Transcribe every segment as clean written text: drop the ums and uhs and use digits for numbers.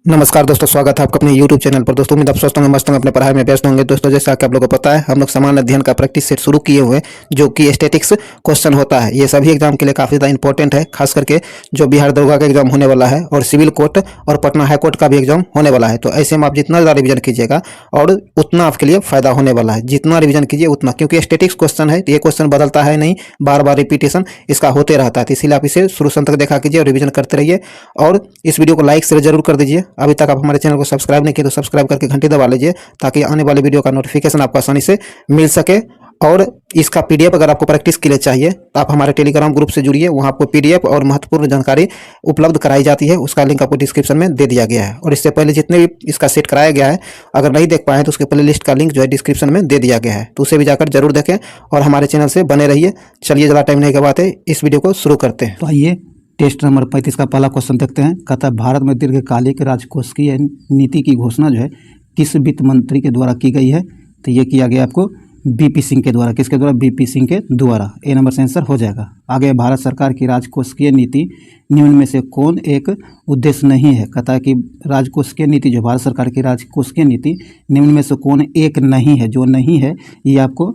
नमस्कार दोस्तों, स्वागत है आपका अपने YouTube चैनल पर। दोस्तों उम्मीद आप स्वस्थ होंगे, मस्त होंगे, अपने पढ़ाई में व्यस्त होंगे। दोस्तों जैसा कि आप लोगों को पता है, हम लोग सामान्य अध्ययन का प्रैक्टिस सेट शुरू किए हुए हैं, जो कि स्टैटिक्स क्वेश्चन होता है। ये सभी एग्जाम के लिए काफ़ी ज़्यादा इंपॉर्टेंट है, खास करके जो बिहार दरोगा का एग्जाम होने वाला है और सिविल कोर्ट और पटना हाई कोर्ट का भी एग्जाम होने वाला है। तो ऐसे में आप जितना ज़्यादा रिविजन कीजिएगा और उतना आपके लिए फायदा होने वाला है। जितना रिविजन कीजिए उतना, क्योंकि स्टैटिक्स क्वेश्चन है, ये क्वेश्चन बदलता है नहीं, बार बार रिपीटेशन इसका होते रहता है। तो इसीलिए आप इसे शुरू से अंत तक देखा कीजिए और रिविजन करते रहिए। और इस वीडियो को लाइक शेयर जरूर कर दीजिए। अभी तक आप हमारे चैनल को सब्सक्राइब नहीं किए तो सब्सक्राइब करके घंटी दबा लीजिए, ताकि आने वाली वीडियो का नोटिफिकेशन आपको आसानी से मिल सके। और इसका पीडीएफ अगर आपको प्रैक्टिस के लिए चाहिए तो आप हमारे टेलीग्राम ग्रुप से जुड़िए, वहाँ आपको पीडीएफ और महत्वपूर्ण जानकारी उपलब्ध कराई जाती है। उसका लिंक आपको डिस्क्रिप्शन में दे दिया गया है। और इससे पहले जितने भी इसका सेट कराया गया है, अगर नहीं देख पाए तो उसके प्ले लिस्ट का लिंक जो है डिस्क्रिप्शन में दे दिया गया है, तो उसे भी जाकर जरूर देखें और हमारे चैनल से बने रहिए। चलिए, ज़्यादा टाइम नहीं गवाते, इस वीडियो को शुरू करते हैं। तो आइए टेस्ट नंबर 35 का पहला क्वेश्चन देखते हैं। कहता है भारत में दीर्घकालिक राजकोषीय नीति की घोषणा जो है किस वित्त मंत्री के द्वारा की गई है? तो ये किया गया आपको बीपी सिंह के द्वारा। किसके द्वारा? बीपी सिंह के द्वारा। ए नंबर से आंसर हो जाएगा। आगे, भारत सरकार की राजकोषीय नीति निम्न में से कौन एक उद्देश्य नहीं है? कहता है कि राजकोषीय नीति जो भारत सरकार की राजकोषीय नीति निम्न में से कौन एक नहीं है? जो नहीं है ये आपको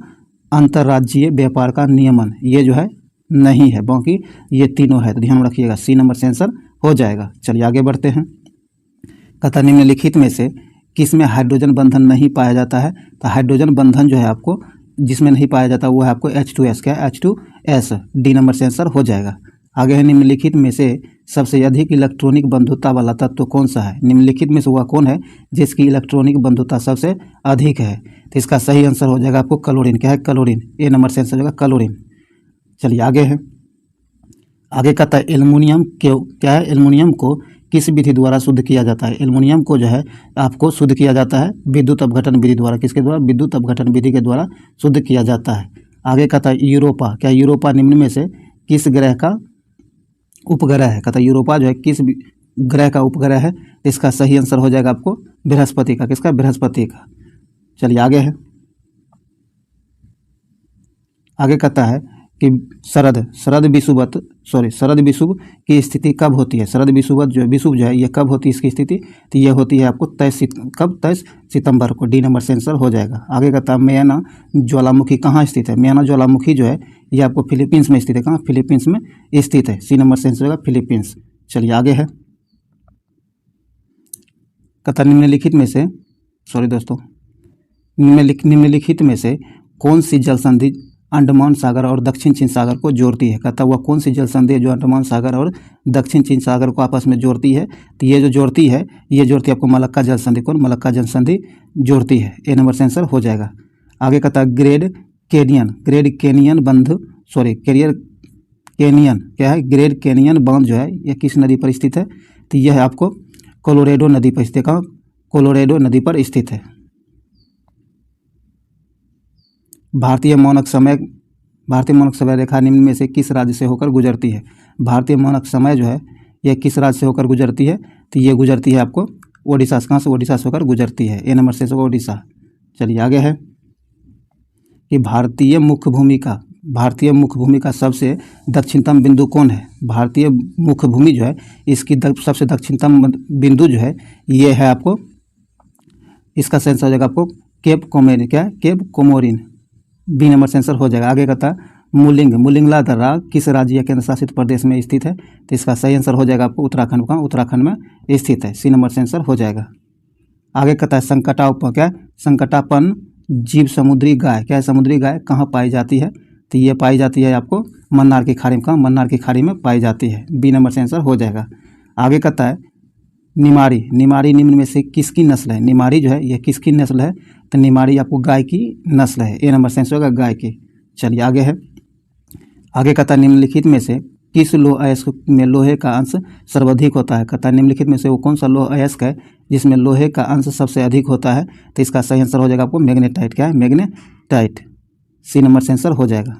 अंतर्राज्यीय व्यापार का नियमन, ये जो है नहीं है, बाकी ये तीनों है। तो ध्यान में रखिएगा, सी नंबर से आंसर हो जाएगा। चलिए आगे बढ़ते हैं। कहता निम्नलिखित में से किस में हाइड्रोजन बंधन नहीं पाया जाता है? तो हाइड्रोजन बंधन जो है आपको जिसमें नहीं पाया जाता वो है आपको H2S। क्या? H2S। डी नंबर से आंसर हो जाएगा। आगे है, निम्नलिखित में से सबसे अधिक इलेक्ट्रॉनिक बंधुता वाला तत्व कौन सा है? निम्नलिखित में से वह कौन है जिसकी इलेक्ट्रॉनिक बंधुता सबसे अधिक है? तो इसका सही आंसर हो जाएगा आपको क्लोरीन। क्या है? क्लोरीन। ए नंबर से आंसर हो जाएगा क्लोरीन। चलिए आगे है। आगे कहता है एल्युमिनियम क्यों क्या है? एल्युमिनियम को किस विधि द्वारा शुद्ध किया जाता है? एल्युमिनियम को जो है आपको शुद्ध किया जाता है विद्युत अपघटन विधि द्वारा। किसके द्वारा? विद्युत अपघटन विधि के द्वारा शुद्ध किया जाता है। आगे कहता है यूरोपा। क्या यूरोपा निम्न में से किस ग्रह का उपग्रह है? कहता है यूरोपा जो है किस ग्रह का उपग्रह है? इसका सही आंसर हो जाएगा आपको बृहस्पति का। किसका? बृहस्पति का। चलिए आगे है। आगे कहता है कि शरद विषुवत की स्थिति कब होती है? शरद विषुवत जो विषुव जो है ये कब होती है इसकी स्थिति? तो ये होती है आपको 23 सितंबर को। डी नंबर से आंसर हो जाएगा। आगे कहता है म्याना ज्वालामुखी कहाँ स्थित है? म्याना ज्वालामुखी जो है ये आपको फिलीपींस में स्थित है। कहाँ? फिलीपींस में स्थित है। सी नंबर से आंसर होगा फिलीपींस। चलिए आगे है। कहता निम्नलिखित में से कौन सी जल संधि अंडमान सागर और दक्षिण चीन सागर को जोड़ती है? कहता वह कौन सी जल संधि है जो अंडमान सागर और दक्षिण चीन सागर को आपस में जोड़ती है? तो ये जो जोड़ती है आपको मलक्का जल संधि। कौन? मलक्का जल संधि जोड़ती है। ए नंबर से आंसर हो जाएगा। आगे कहता है ग्रेट कैनियन क्या है? ग्रेट कैनियन बांध जो है यह किस नदी पर स्थित है? तो यह है आपको कोलोरेडो नदी पर स्थित है। कहाँ? कोलोरेडो नदी पर स्थित है। भारतीय मानक समय रेखा निम्न में से किस राज्य से होकर गुजरती है? भारतीय मानक समय जो है यह किस राज्य से होकर गुजरती है? तो ये गुजरती है आपको ओडिशा। कहाँ से? ओडिशा से होकर गुजरती है। ए नंबर से ओडिशा। चलिए आगे है कि भारतीय मुख्य भूमि का सबसे दक्षिणतम बिंदु कौन है? भारतीय मुख्य भूमि जो है इसकी सबसे दक्षिणतम बिंदु जो है ये है आपको, इसका सेंस हो जाएगा आपको केप कोमोरिन। क्या? Cape Comorin. बी नंबर से आंसर हो जाएगा। आगे कहता मुलिंगला दर्रा किस राज्य या केंद्र शासित प्रदेश में स्थित है? तो इसका सही आंसर हो जाएगा आपको उत्तराखंड का। उत्तराखंड में स्थित है। सी नंबर से आंसर हो जाएगा। आगे कहता है संकटापन जीव समुद्री गाय। क्या है? समुद्री गाय कहाँ पाई जाती है? तो ये पाई जाती है आपको मन्नार की खाड़ी में। कहाँ? मन्नार की खाड़ी में पाई जाती है। बी नंबर से आंसर हो जाएगा। आगे कहता है निमाड़ी निम्न में से किसकी नस्ल है? निमाड़ी जो है यह किसकी नस्ल है? तो निमाड़ी आपको गाय की नस्ल है। ए नंबर से आंसर होगा गाय की। चलिए आगे है। आगे कहता है निम्नलिखित में से किस लौह अयस्क में लोहे का अंश सर्वाधिक होता है? कहता है निम्नलिखित में से वो कौन सा लौह अयस्क है जिसमें लोहे का अंश सबसे अधिक होता है? तो इसका सही आंसर हो जाएगा आपको मैग्नेटाइट। क्या है? मैग्नेटाइट। सी नंबर से आंसर हो जाएगा।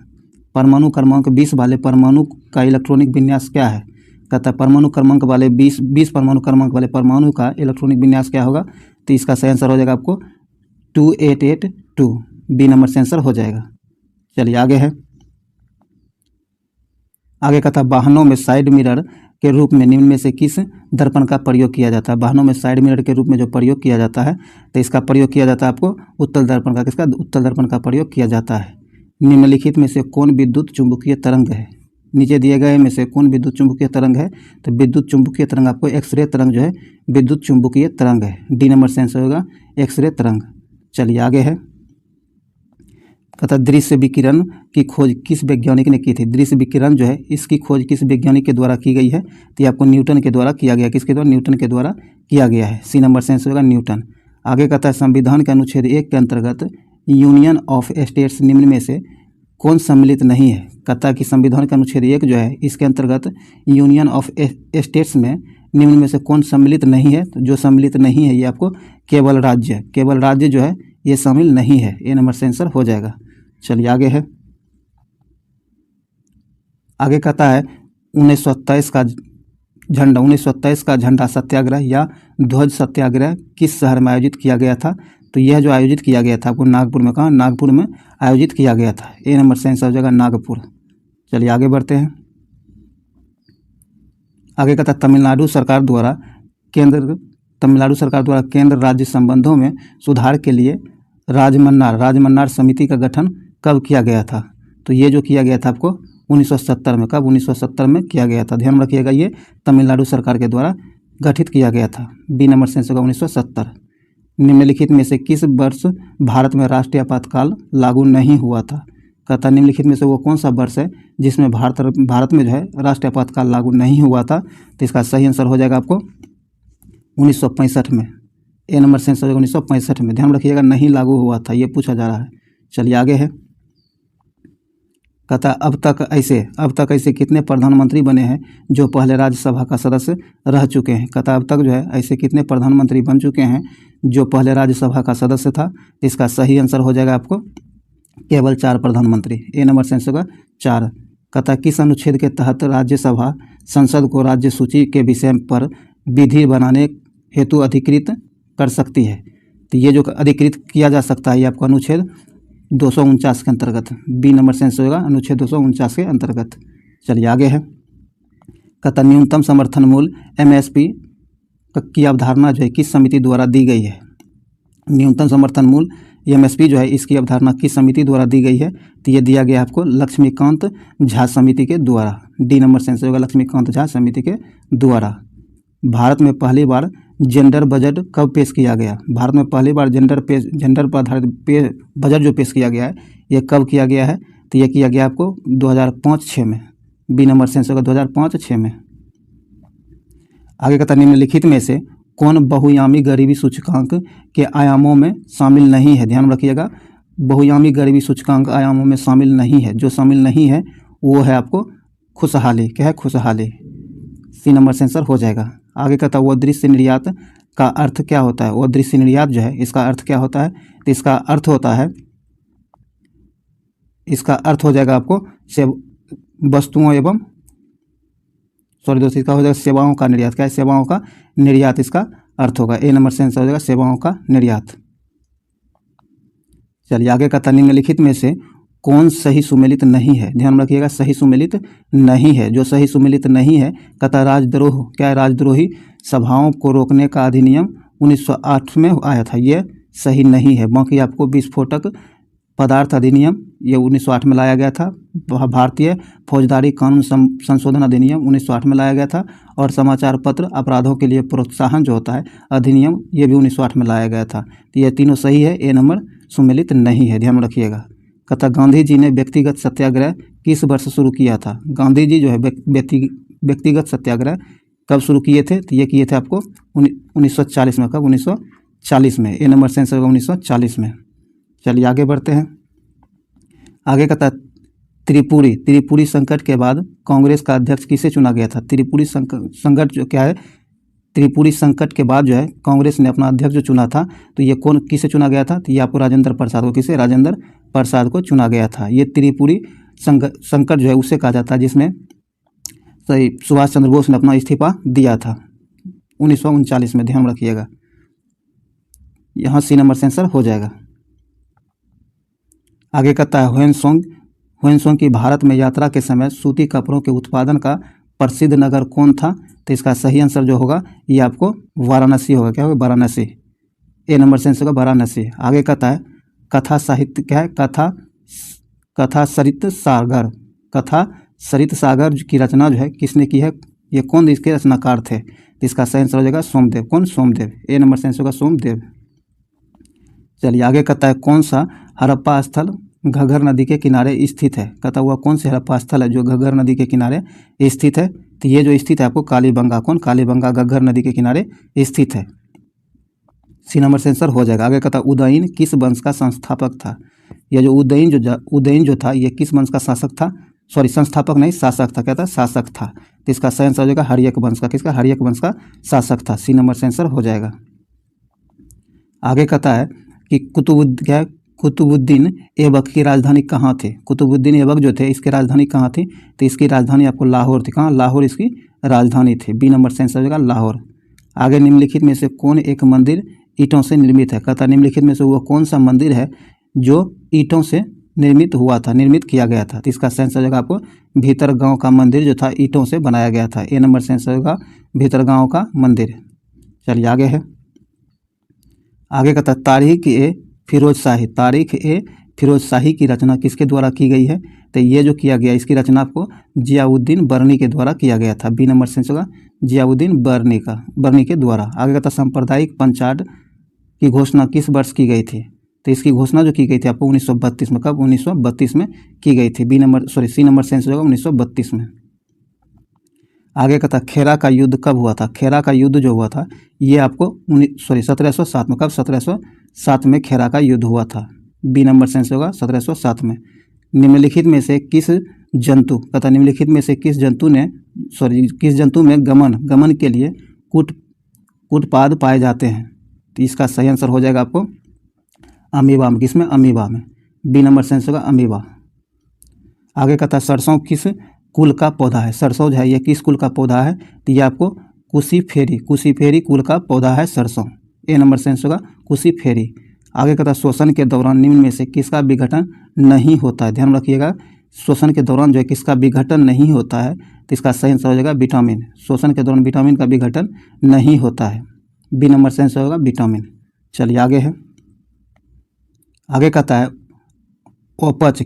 परमाणु क्रमांक 20 वाले परमाणु का इलेक्ट्रॉनिक विन्यास क्या है? कहता है परमाणु क्रमांक वाले 20 परमाणु क्रमांक वाले परमाणु का इलेक्ट्रॉनिक विन्यास क्या होगा? तो इसका सही आंसर हो जाएगा आपको 2882। बी नंबर से आंसर हो जाएगा। चलिए आगे है। आगे का था वाहनों में साइड मिरर के रूप में निम्न में से किस दर्पण का प्रयोग किया जाता है? वाहनों में साइड मिरर के रूप में जो प्रयोग किया जाता है, तो इसका प्रयोग किया जाता है आपको उत्तल दर्पण का। किसका? उत्तल दर्पण का प्रयोग किया जाता है। निम्नलिखित में से कौन विद्युत चुंबकीय तरंग है? नीचे दिए गए में से कौन विद्युत चुंबकीय तरंग है? तो विद्युत चुंबकीय तरंग आपको एक्सरे तरंग जो है विद्युत चुंबकीय तरंग है। डी नंबर से आंसर होगा एक्सरे तरंग। चलिए आगे है, कहता दृश्य विकिरण की खोज किस वैज्ञानिक ने की थी? दृश्य विकिरण जो है इसकी खोज किस वैज्ञानिक के द्वारा की गई है? तो ये आपको न्यूटन के द्वारा किया गया। किसके द्वारा? न्यूटन के द्वारा किया गया है। सी नंबर से आंसर होगा न्यूटन। आगे कहता है संविधान के अनुच्छेद 1 के अंतर्गत यूनियन ऑफ स्टेट्स निम्न में से कौन सम्मिलित नहीं है? कहता है कि संविधान का अनुच्छेद 1 जो है इसके अंतर्गत यूनियन ऑफ स्टेट्स में निम्न में से कौन सम्मिलित नहीं है? तो जो सम्मिलित नहीं है ये आपको केवल राज्य जो है ये शामिल नहीं है। ए नंबर से आंसर हो जाएगा। चलिए आगे है, आगे कहता है 1927 का झंडा सत्याग्रह या ध्वज सत्याग्रह किस शहर में आयोजित किया गया था? तो यह जो आयोजित किया गया था आपको नागपुर में, कहाँ? नागपुर में आयोजित किया गया था। ए नंबर से आंसर हो जाएगा नागपुर। चलिए आगे बढ़ते हैं, आगे कहता है तमिलनाडु सरकार द्वारा केंद्र राज्य संबंधों में सुधार के लिए राजमन्नार समिति का गठन कब किया गया था? तो ये जो किया गया था आपको 1970 में। कब? 1970 में किया गया था। ध्यान रखिएगा, ये तमिलनाडु सरकार के द्वारा गठित किया गया था। बी नंबर से आंसर होगा 1970। निम्नलिखित में से किस वर्ष भारत में राष्ट्रीय आपातकाल लागू नहीं हुआ था? कहता निम्नलिखित में से वो कौन सा वर्ष है जिसमें भारत में जो है राष्ट्रीय आपातकाल लागू नहीं हुआ था? तो इसका सही आंसर हो जाएगा आपको 1965 में। ए नंबर से आंसर होगा 1965 में। ध्यान रखिएगा, नहीं लागू हुआ था, ये पूछा जा रहा है। चलिए आगे है, कहता अब तक ऐसे कितने प्रधानमंत्री बने हैं जो पहले राज्यसभा का सदस्य रह चुके हैं? कहता अब तक जो है ऐसे कितने प्रधानमंत्री बन चुके हैं जो पहले राज्यसभा का सदस्य था? इसका सही आंसर हो जाएगा आपको केवल 4 प्रधानमंत्री। ए नंबर से आंसर होगा 4। कहता किस अनुच्छेद के तहत राज्यसभा संसद को राज्य सूची के विषय पर विधि बनाने हेतु अधिकृत कर सकती है? तो ये जो अधिकृत किया जा सकता है ये आपको अनुच्छेद 249 के अंतर्गत। बी नंबर से आंसर होगा अनुच्छेद 249 के अंतर्गत। चलिए आगे है, कहता न्यूनतम समर्थन मूल्य एमएसपी की अवधारणा जो है किस समिति द्वारा दी गई है? न्यूनतम समर्थन मूल्य एमएसपी जो है इसकी अवधारणा किस समिति द्वारा दी गई है? तो ये दिया गया आपको लक्ष्मीकांत झा समिति के द्वारा। डी नंबर से आंसर होगा लक्ष्मीकांत झा समिति के द्वारा। भारत में पहली बार जेंडर बजट कब पेश किया गया? भारत में पहली बार जेंडर पर आधारित बजट जो पेश किया गया है ये कब किया गया है? तो ये किया गया आपको 2005-06 में। बी नंबर से आंसर होगा 2005-06 में। आगे कहता निम्नलिखित में से कौन बहुआयामी गरीबी सूचकांक के आयामों में शामिल नहीं है? ध्यान रखिएगा, बहुआयामी गरीबी सूचकांक आयामों में शामिल नहीं है। जो शामिल नहीं है वो है आपको खुशहाली। क्या है? खुशहाली। सी नंबर से आंसर हो जाएगा। आगे कहता है वो दृश्य निर्यात का अर्थ क्या होता है? वो दृश्य निर्यात जो है इसका अर्थ क्या होता है? तो इसका अर्थ हो जाएगा आपको वस्तुओं एवं इसका हो जाएगा सेवाओं का निर्यात। क्या है? सेवाओं का निर्यात इसका अर्थ होगा। ए नंबर से आंसर हो जाएगा सेवाओं का निर्यात। चलिए आगे कहता निम्नलिखित में से कौन सही सुमेलित नहीं है? ध्यान रखिएगा, सही सुमेलित नहीं है। जो सही सुमेलित नहीं है कहता राजद्रोह। क्या है? राजद्रोही सभाओं को रोकने का अधिनियम 1908 में आया था, ये सही नहीं है। बाकी आपको विस्फोटक पदार्थ अधिनियम ये 1908 में लाया गया था। भारतीय फौजदारी कानून संशोधन अधिनियम 1908 में लाया गया था। और समाचार पत्र अपराधों के लिए प्रोत्साहन जो होता है अधिनियम ये भी 1908 में लाया गया था। तो ये तीनों सही है, ए नंबर सुमेलित नहीं है। ध्यान रखिएगा। कहता गांधी जी ने व्यक्तिगत सत्याग्रह किस वर्ष शुरू किया था? गांधी जी जो है व्यक्तिगत सत्याग्रह कब शुरू किए थे? तो ये किए थे आपको 1940 में। कब? 1940 में। ए नंबर से आंसर होगा 1940 में। चलिए आगे बढ़ते हैं। आगे कहता त्रिपुरी संकट के बाद कांग्रेस का अध्यक्ष किसे चुना गया था? त्रिपुरी संकट जो क्या है, त्रिपुरी संकट के बाद जो है कांग्रेस ने अपना अध्यक्ष जो चुना था तो ये किसे चुना गया था? तो ये आपको राजेंद्र प्रसाद को, किसे? राजेंद्र प्रसाद को चुना गया था। ये त्रिपुरी संकट जो है उसे कहा जाता है जिसमें सुभाष चंद्र बोस ने अपना इस्तीफा दिया था 1939 में। ध्यान रखिएगा, यहाँ सी नंबर से आंसर हो जाएगा। आगे कहता है ह्वेनसोंग की भारत में यात्रा के समय सूती कपड़ों के उत्पादन का प्रसिद्ध नगर कौन था? तो इसका सही आंसर जो होगा ये आपको वाराणसी होगा। क्या होगा? वाराणसी। ए नंबर से आंसर होगा वाराणसी। आगे कहता है कथा साहित्य क्या है? कथा सरित सागर। कथा सरित सागर की रचना जो है किसने की है? ये कौन इसके रचनाकार थे? तो इसका सही आंसर हो जाएगा सोमदेव। कौन? सोमदेव। ए नंबर से आंसर होगा सोमदेव। चलिए आगे कहता है कौन सा हड़प्पा स्थल घग्गर नदी के किनारे स्थित है? कहता हुआ कौन से हड़प्पा स्थल है जो घग्गर नदी के किनारे स्थित है? तो ये जो स्थित है आपको कालीबंगा। कौन? कालीबंगा घग्गर नदी के किनारे स्थित है। सी नंबर से आंसर हो जाएगा। आगे कहता है उदयन किस वंश का संस्थापक था? यह जो उदयन जो था ये किस वंश का शासक था? सॉरी, संस्थापक नहीं, शासक था। क्या था? शासक था। तो इसका सही आंसर हो जाएगा हर्यक वंश का। किसका? हर्यक वंश का शासक था। सी नंबर से आंसर हो जाएगा। आगे कहता है कि कुतुबुद्दीन ऐबक की राजधानी कहाँ थी? कुतुबुद्दीन ऐबक जो थे इसकी राजधानी कहाँ थी? तो इसकी राजधानी आपको लाहौर थी। कहाँ? लाहौर इसकी राजधानी थी। बी नंबर से आंसर हो जाएगा लाहौर। आगे निम्नलिखित में से कौन एक मंदिर ईंटों से निर्मित है? कहता निम्नलिखित में से वो कौन सा मंदिर है जो ईंटों से निर्मित हुआ था, निर्मित किया गया था? तो इसका सही आंसर हो जाएगा आपको भीतरगांव का मंदिर जो था ईंटों से बनाया गया था। ए नंबर से आंसर होगा भीतरगांव का मंदिर। चलिए आगे है। आगे कहता है तारीख ए फिरोज शाही की रचना किसके द्वारा की गई है? तो ये जो किया गया इसकी रचना आपको जियाउद्दीन बर्नी के द्वारा किया गया था। बी नंबर से आंसर होगा जियाउद्दीन बर्नी के द्वारा। आगे कहता सांप्रदायिक पंचायत की घोषणा किस वर्ष की गई थी? तो इसकी घोषणा जो की गई थी आपको 1932 में। कब? 1932 में की गई थी। सी नंबर से आंसर होगा 1932 में। आगे कहता खेरा का युद्ध कब हुआ था? खेरा का युद्ध जो हुआ था ये आपको 1707 में। कब? 1707 में खेरा का युद्ध हुआ था। बी नंबर से आंसर होगा 1707 में। निम्नलिखित में से किस जंतु कहता निम्नलिखित में से किस जंतु में गमन के लिए कूटपाद पाए जाते हैं? तो इसका सही आंसर हो जाएगा आपको अमीबा में। किसमें? अमीबा में। बी नंबर से आंसर होगा अमीबा। आगे कहता है सरसों किस कुल का पौधा है? सरसों जो है ये किस कुल का पौधा है? तो ये आपको कुशीफेरी कुल का पौधा है सरसों। ए नंबर से आंसर होगा कुशीफेरी। आगे कहता है शोषण के दौरान निम्न में से किसका विघटन नहीं होता है? ध्यान रखिएगा, शोषण के दौरान जो है किसका विघटन नहीं होता है? तो इसका सही आंसर हो जाएगा विटामिन। शोषण के दौरान विटामिन का विघटन नहीं होता है। बी नंबर से आंसर होगा विटामिन। चलिए आगे है। आगे कहता है अपच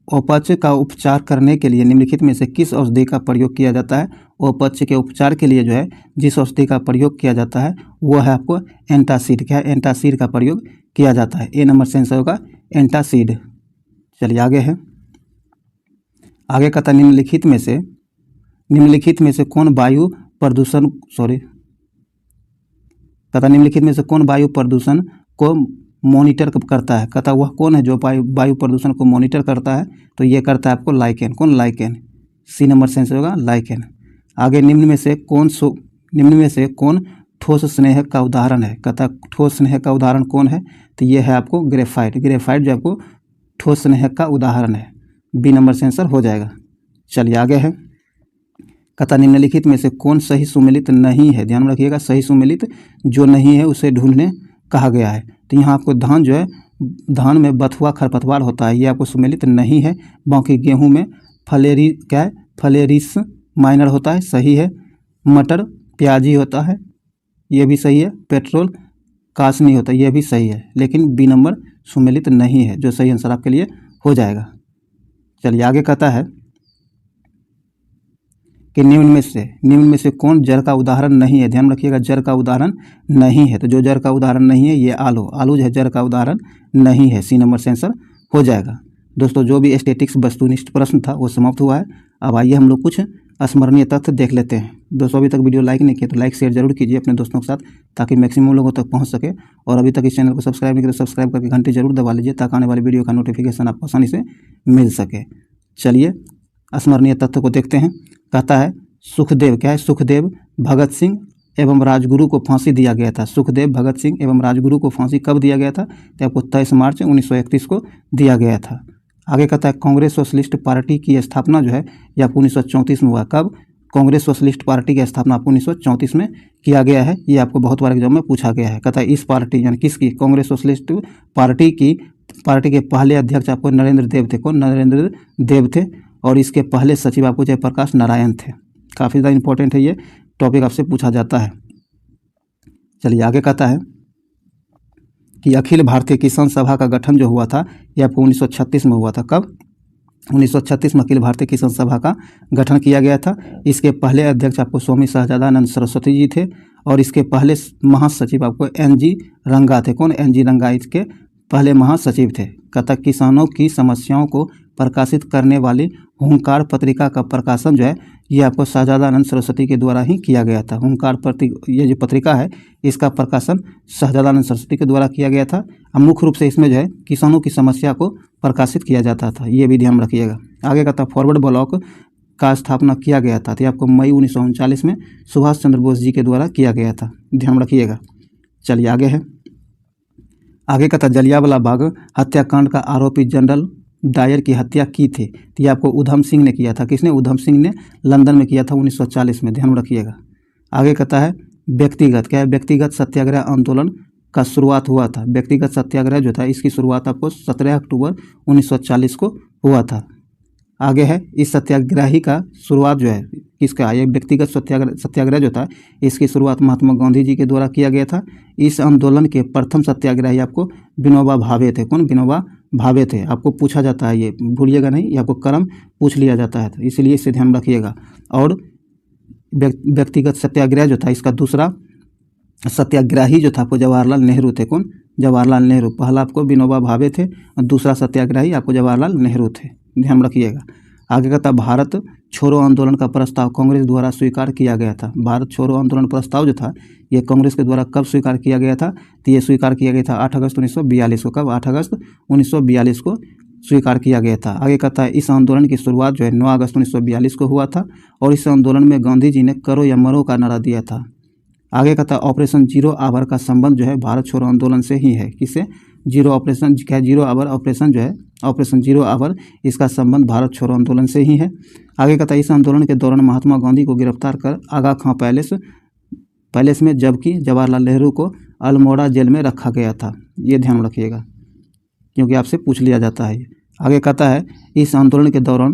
अपच का उपचार करने के लिए निम्नलिखित में से किस औषधि का प्रयोग किया जाता है? अपच के उपचार के लिए जो है जिस औषधि का प्रयोग किया जाता है वो है आपको एंटासिड। क्या है? एंटासिड का प्रयोग किया जाता है। ए नंबर से आंसर होगा एंटासिड। चलिए आगे है। आगे कहता निम्नलिखित में से कौन वायु प्रदूषण को मॉनिटर करता है? कहता वह कौन है जो वायु प्रदूषण को मॉनिटर करता है? तो ये करता है आपको लाइकेन। कौन? लाइकेन। सी नंबर से आंसर होगा लाइकेन। आगे निम्न में से कौन ठोस स्नेह का उदाहरण है? कहता ठोस स्नेह का उदाहरण कौन है? तो ये है आपको ग्रेफाइट जो आपको ठोस स्नेह का उदाहरण है। बी नंबर से आंसर हो जाएगा। चलिए आगे है। कहता निम्नलिखित में से कौन सही सुमेलित नहीं है? ध्यान रखिएगा, सही सुमेलित जो नहीं है उसे ढूंढने कहा गया है। तो यहाँ आपको धान में बथुआ खरपतवार होता है, ये आपको सुमेलित नहीं है। बाकी गेहूं में फलेरिस माइनर होता है, सही है। मटर प्याजी होता है, ये भी सही है। पेट्रोल कासनी होता है, ये भी सही है। लेकिन बी नंबर सुमेलित नहीं है, जो सही आंसर आपके लिए हो जाएगा। चलिए आगे कहता है कि निम्न में से कौन जड़ का उदाहरण नहीं है? ध्यान रखिएगा, जड़ का उदाहरण नहीं है। तो जो जड़ का उदाहरण नहीं है ये आलू जो है जड़ का उदाहरण नहीं है। सी नंबर से आंसर हो जाएगा। दोस्तों जो भी स्टैटिक्स वस्तुनिष्ठ प्रश्न था वो समाप्त हुआ है। अब आइए हम लोग कुछ स्मरणीय तथ्य देख लेते हैं। दोस्तों अभी तक वीडियो लाइक नहीं किया तो लाइक शेयर जरूर कीजिए अपने दोस्तों के साथ, ताकि मैक्सिमम लोगों तक पहुंच सके। और अभी तक इस चैनल को सब्सक्राइब नहीं किया तो सब्सक्राइब करके घंटी जरूर दबा लीजिए, ताकि आने वाली वीडियो का नोटिफिकेशन आपको आसानी से मिल सके। चलिए स्मरणीय तथ्य को देखते हैं। कहता है सुखदेव सुखदेव भगत सिंह एवं राजगुरु को फांसी दिया गया था। सुखदेव भगत सिंह एवं राजगुरु को फांसी कब दिया गया था? तो आपको 23 मार्च 1931 को दिया गया था। आगे कहता है कांग्रेस सोशलिस्ट पार्टी की स्थापना जो है यह आपको 1934 में हुआ। कब? कांग्रेस सोशलिस्ट पार्टी की स्थापना आपको 1934 में किया गया है। ये आपको बहुत बार एग्जाम में पूछा गया है। कहता है इस पार्टी यानी किसकी? कांग्रेस सोशलिस्ट पार्टी के पहले अध्यक्ष आपको नरेंद्र देव थे। कौन? नरेंद्र देव थे। और इसके पहले सचिव आपको जयप्रकाश नारायण थे। काफ़ी ज़्यादा इंपॉर्टेंट है, ये टॉपिक आपसे पूछा जाता है। चलिए आगे कहता है कि अखिल भारतीय किसान सभा का गठन जो हुआ था ये आपको 1936 में हुआ था। कब? 1936 में अखिल भारतीय किसान सभा का गठन किया गया था। इसके पहले अध्यक्ष आपको स्वामी सहजानंद सरस्वती जी थे और इसके पहले महासचिव आपको NG रंगा थे। कौन? NG रंगा इसके पहले महासचिव थे। कहता किसानों की समस्याओं को प्रकाशित करने वाली हुंकार पत्रिका का प्रकाशन जो है ये आपको सहजानंद सरस्वती के द्वारा ही किया गया था। हुंकार ये जो पत्रिका है इसका प्रकाशन सहजानंद सरस्वती के द्वारा किया गया था। अब मुख्य रूप से इसमें जो है किसानों की समस्या को प्रकाशित किया जाता था, ये भी ध्यान रखिएगा। आगे कहता फॉरवर्ड ब्लॉक का स्थापना किया गया था, तो आपको मई 1939 में सुभाष चंद्र बोस जी के द्वारा किया गया था, ध्यान रखिएगा। चलिए आगे है, आगे कहता जलियांवाला बाग हत्याकांड का आरोपी जनरल डायर की हत्या की थी, तो ये आपको उधम सिंह ने किया था। किसने? उधम सिंह ने लंदन में किया था 1940 में, ध्यान रखिएगा। आगे कहता है व्यक्तिगत, क्या है? व्यक्तिगत सत्याग्रह आंदोलन का शुरुआत हुआ था। व्यक्तिगत सत्याग्रह जो था इसकी शुरुआत आपको 17 अक्टूबर 1940 को हुआ था। आगे है इस सत्याग्रही का शुरुआत जो है किसका? ये व्यक्तिगत सत्याग्रह जो था इसकी शुरुआत महात्मा गांधी जी के द्वारा किया गया था। इस आंदोलन के प्रथम सत्याग्रही आपको विनोबा भावे थे। कौन? विनोबा भावे थे। आपको पूछा जाता है, ये भूलिएगा नहीं, ये आपको क्रम पूछ लिया जाता है, तो इसलिए इसे ध्यान रखिएगा। और व्यक्तिगत सत्याग्रह जो था इसका दूसरा सत्याग्रही जो था आपको जवाहरलाल नेहरू थे। कौन? जवाहरलाल नेहरू। पहला आपको विनोबा भावे थे और दूसरा सत्याग्रही आपको जवाहरलाल नेहरू थे, ध्यान रखिएगा। आगे कहता भारत छोड़ो आंदोलन का प्रस्ताव कांग्रेस द्वारा स्वीकार किया गया था। भारत छोड़ो आंदोलन प्रस्ताव जो था ये कांग्रेस के द्वारा कब स्वीकार किया गया था? तो ये स्वीकार किया गया था 8 अगस्त 1942 को। कब? 8 अगस्त 1942 को स्वीकार किया गया था। आगे कहता है इस आंदोलन की शुरुआत जो है 9 अगस्त 1942 को हुआ था और इस आंदोलन में गांधी जी ने करो या मरो का नारा दिया था। आगे कहता है ऑपरेशन जीरो आवर का संबंध जो है भारत छोड़ो आंदोलन से ही है। किससे? जीरो ऑपरेशन, क्या है? जीरो आवर ऑपरेशन जो है, ऑपरेशन जीरो आवर, इसका संबंध भारत छोड़ो आंदोलन से ही है। आगे कहता है इस आंदोलन के दौरान महात्मा गांधी को गिरफ्तार कर आगा खां पैलेस में, जबकि जवाहरलाल नेहरू को अल्मोड़ा जेल में रखा गया था। ये ध्यान रखिएगा क्योंकि आपसे पूछ लिया जाता है। आगे कहता है इस आंदोलन के दौरान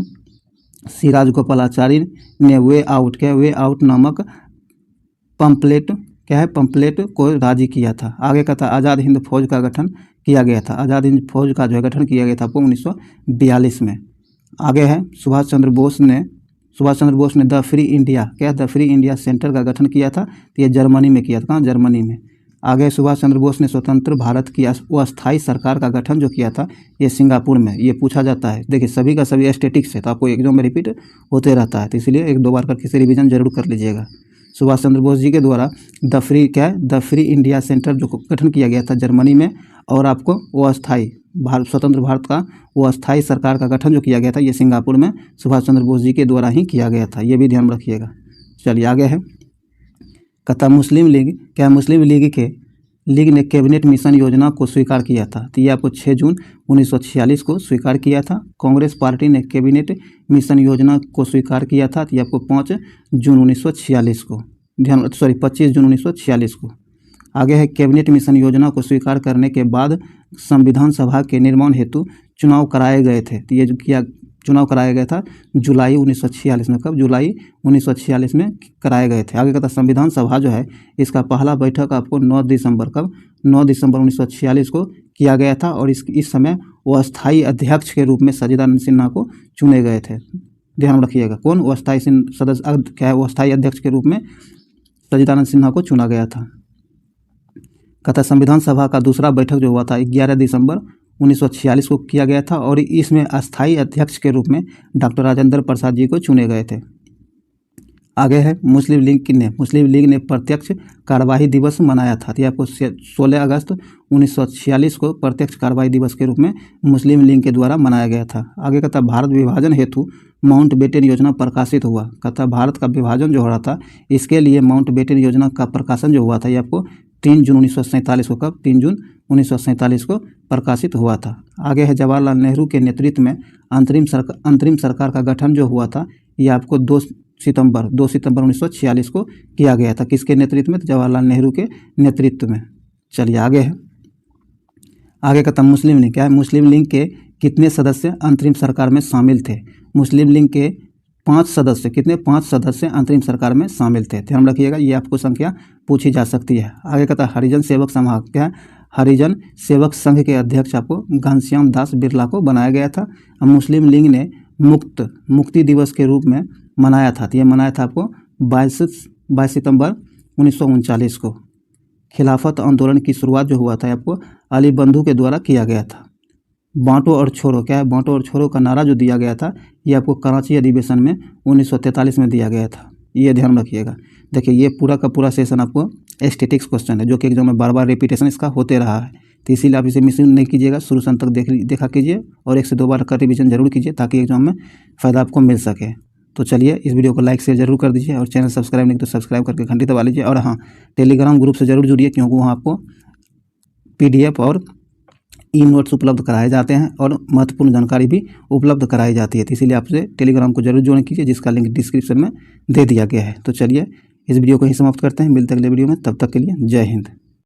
श्री गोपालाचारी ने वे आउट नामक पंपलेट, क्या है? पंपलेट को राजी किया था। आगे कहता आज़ाद हिंद फौज का गठन किया गया था। आज़ाद हिंद फौज का जो है गठन किया गया था आपको 1942 में। आगे है सुभाष चंद्र बोस ने द फ्री इंडिया, क्या? द फ्री इंडिया सेंटर का गठन किया था, तो ये जर्मनी में किया था। कहाँ? जर्मनी में। आगे सुभाष चंद्र बोस ने स्वतंत्र भारत की अस्थायी सरकार का गठन जो किया था ये सिंगापुर में। ये पूछा जाता है, देखिए सभी का सभी स्टैटिक्स है तो आपको एग्जाम में रिपीट होते रहता है, तो इसलिए 1-2 बार करके इसे रिविजन जरूर कर लीजिएगा। सुभाष चंद्र बोस जी के द्वारा द फ्री इंडिया सेंटर जो गठन किया गया था जर्मनी में, और आपको वो अस्थाई स्वतंत्र भारत का वो अस्थाई सरकार का गठन जो किया गया था ये सिंगापुर में सुभाष चंद्र बोस जी के द्वारा ही किया गया था, ये भी ध्यान रखिएगा। चलिए आगे है, कहता मुस्लिम लीग, क्या? मुस्लिम लीग ने कैबिनेट मिशन योजना को स्वीकार किया था, तो ये आपको 6 जून 1946 को स्वीकार किया था। कांग्रेस पार्टी ने कैबिनेट मिशन योजना को स्वीकार किया था, तो ये आपको 5 जून 1946 को, 25 जून 1946 को। आगे है कैबिनेट मिशन योजना को स्वीकार करने के बाद संविधान सभा के निर्माण हेतु चुनाव कराए गए थे, तो ये जो चुनाव कराया गया था जुलाई 1946 में। कब? जुलाई 1946 में कराए गए थे। आगे कहता संविधान सभा जो है इसका पहला बैठक आपको 9 दिसंबर, कब? 9 दिसंबर 1946 को किया गया था और इस समय वो अस्थाई अध्यक्ष के रूप में सच्चिदानंद सिन्हा को चुने गए थे, ध्यान रखिएगा। कौन? वो अस्थाई सदस्य, क्या है? वो अस्थाई अध्यक्ष के रूप में सच्चिदानंद सिन्हा को चुना गया था। कहता संविधान सभा का दूसरा बैठक जो हुआ था 11 दिसंबर 1946 को किया गया था और इसमें अस्थाई अध्यक्ष के रूप में डॉक्टर राजेंद्र प्रसाद जी को चुने गए थे। आगे है मुस्लिम लीग ने प्रत्यक्ष कार्यवाही दिवस मनाया था, तो आपको 16 अगस्त 1946 को प्रत्यक्ष कार्यवाही दिवस के रूप में मुस्लिम लीग के द्वारा मनाया गया था। आगे कहता भारत विभाजन हेतु माउंटबेटन योजना प्रकाशित हुआ। कहता भारत का विभाजन जो हो रहा था इसके लिए माउंटबेटन योजना का प्रकाशन जो हुआ था ये आपको 3 जून 1947 को, कब? 3 जून 1947 को प्रकाशित हुआ था। आगे है जवाहरलाल नेहरू के नेतृत्व में अंतरिम सरकार का गठन जो हुआ था ये आपको 2 सितंबर 1946 को किया गया था। किसके नेतृत्व में? तो जवाहरलाल नेहरू के नेतृत्व में। चलिए आगे है, आगे कहता मुस्लिम लीग, क्या है? मुस्लिम लीग के कितने सदस्य अंतरिम सरकार में शामिल थे? मुस्लिम लीग के 5 सदस्य, कितने 5 सदस्य अंतरिम सरकार में शामिल थे। ध्यान रखिएगा, ये आपको संख्या पूछी जा सकती है। आगे कहता है हरिजन सेवक समाज क्या है, हरिजन सेवक संघ के अध्यक्ष आपको घनश्याम दास बिरला को बनाया गया था। मुस्लिम लीग ने मुक्ति दिवस के रूप में मनाया था, तो ये मनाया था आपको 22 सितंबर 1939 को। खिलाफत आंदोलन की शुरुआत जो हुआ था आपको अली बंधु के द्वारा किया गया था। बांटो और छोड़ो क्या है, बांटो और छोड़ो का नारा जो दिया गया था ये आपको कराची अधिवेशन में 1943 में दिया गया था, ये ध्यान रखिएगा। देखिए ये पूरा का पूरा सेशन आपको स्टैटिक्स क्वेश्चन है जो कि एग्जाम में बार बार रिपीटेशन इसका होते रहा है, तो इसीलिए आप इसे मिस नहीं कीजिएगा, शुरू से अंत तक देखा कीजिए और 1 से 2 बार का रिविजन जरूर कीजिए ताकि एग्जाम में फ़ायदा आपको मिल सके। तो चलिए इस वीडियो को लाइक शेयर जरूर कर दीजिए और चैनल सब्सक्राइब नहीं तो सब्सक्राइब करके घंटी दबा लीजिए। और हाँ, टेलीग्राम ग्रुप से जरूर जुड़िए क्योंकि वहाँ आपको PDF और नोट्स उपलब्ध कराए जाते हैं और महत्वपूर्ण जानकारी भी उपलब्ध कराई जाती है, तो इसीलिए आपसे टेलीग्राम को जरूर ज्वाइन कीजिए जिसका लिंक डिस्क्रिप्शन में दे दिया गया है। तो चलिए इस वीडियो को ही समाप्त करते हैं, मिलते हैं अगले वीडियो में, तब तक के लिए जय हिंद।